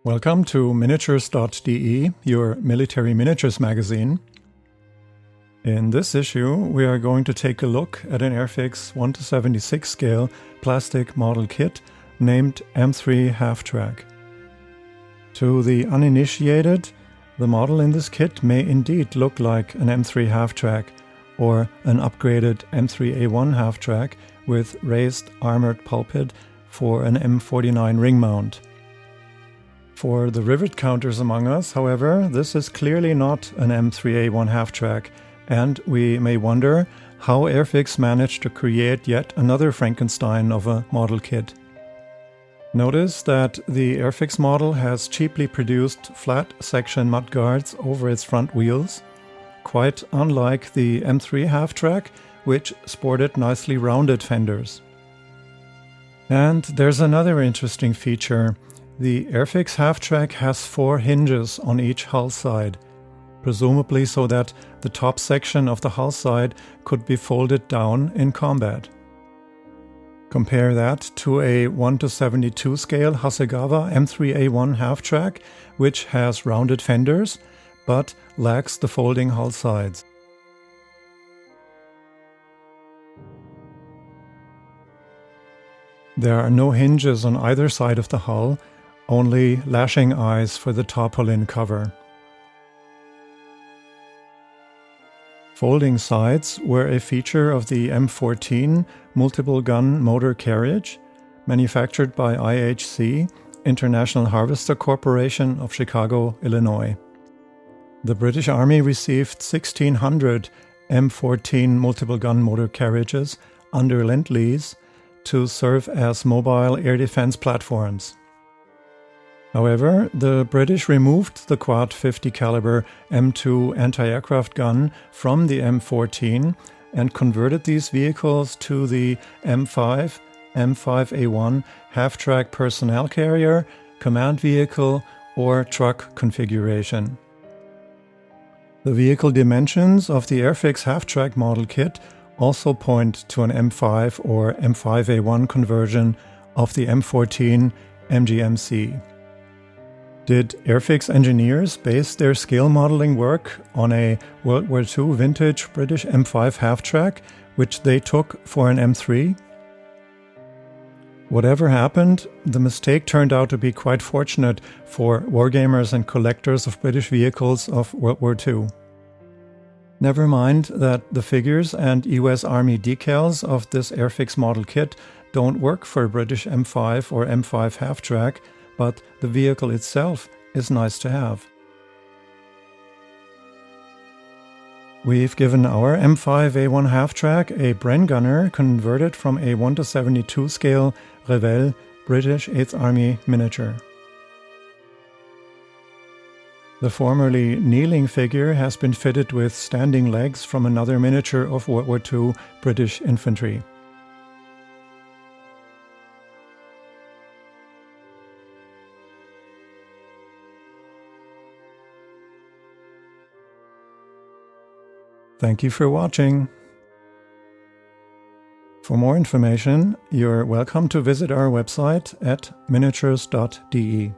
Welcome to miniatures.de, your military miniatures magazine. In this issue, we are going to take a look at an Airfix 1:76 scale plastic model kit named M3 Half-Track. To the uninitiated, the model in this kit may indeed look like an M3 Half-Track or an upgraded M3A1 Half-Track with raised armored pulpit for an M49 ring mount. For the rivet counters among us, however, this is clearly not an M3A1 Half-Track, and we may wonder how Airfix managed to create yet another Frankenstein of a model kit. Notice that the Airfix model has cheaply produced flat section mudguards over its front wheels, quite unlike the M3 Half-Track, which sported nicely rounded fenders. And there's another interesting feature. The Airfix Half-Track has 4 hinges on each hull side, presumably so that the top section of the hull side could be folded down in combat. Compare that to a 1:72 scale Hasegawa M3A1 Half-Track, which has rounded fenders, but lacks the folding hull sides. There are no hinges on either side of the hull, only lashing eyes for the tarpaulin cover. Folding sides were a feature of the M14 multiple gun motor carriage, manufactured by IHC, International Harvester Corporation of Chicago, Illinois. The British Army received 1,600 M14 multiple gun motor carriages under Lend-Lease to serve as mobile air defense platforms. However, the British removed the quad .50 caliber M2 anti-aircraft gun from the M14 and converted these vehicles to the M5, M5A1 half-track personnel carrier, command vehicle, or truck configuration. The vehicle dimensions of the Airfix Half-Track model kit also point to an M5 or M5A1 conversion of the M14 MGMC. Did Airfix engineers base their scale modeling work on a World War II vintage British M5 Half-Track, which they took for an M3? Whatever happened, the mistake turned out to be quite fortunate for wargamers and collectors of British vehicles of World War II. Never mind that the figures and US Army decals of this Airfix model kit don't work for a British M5 or M5 Half-Track, but the vehicle itself is nice to have. We've given our M5A1 Half-Track a Bren gunner converted from a 1:72 scale Revell British 8th Army miniature. The formerly kneeling figure has been fitted with standing legs from another miniature of World War II British infantry. Thank you for watching. For more information, you're welcome to visit our website at miniatures.de.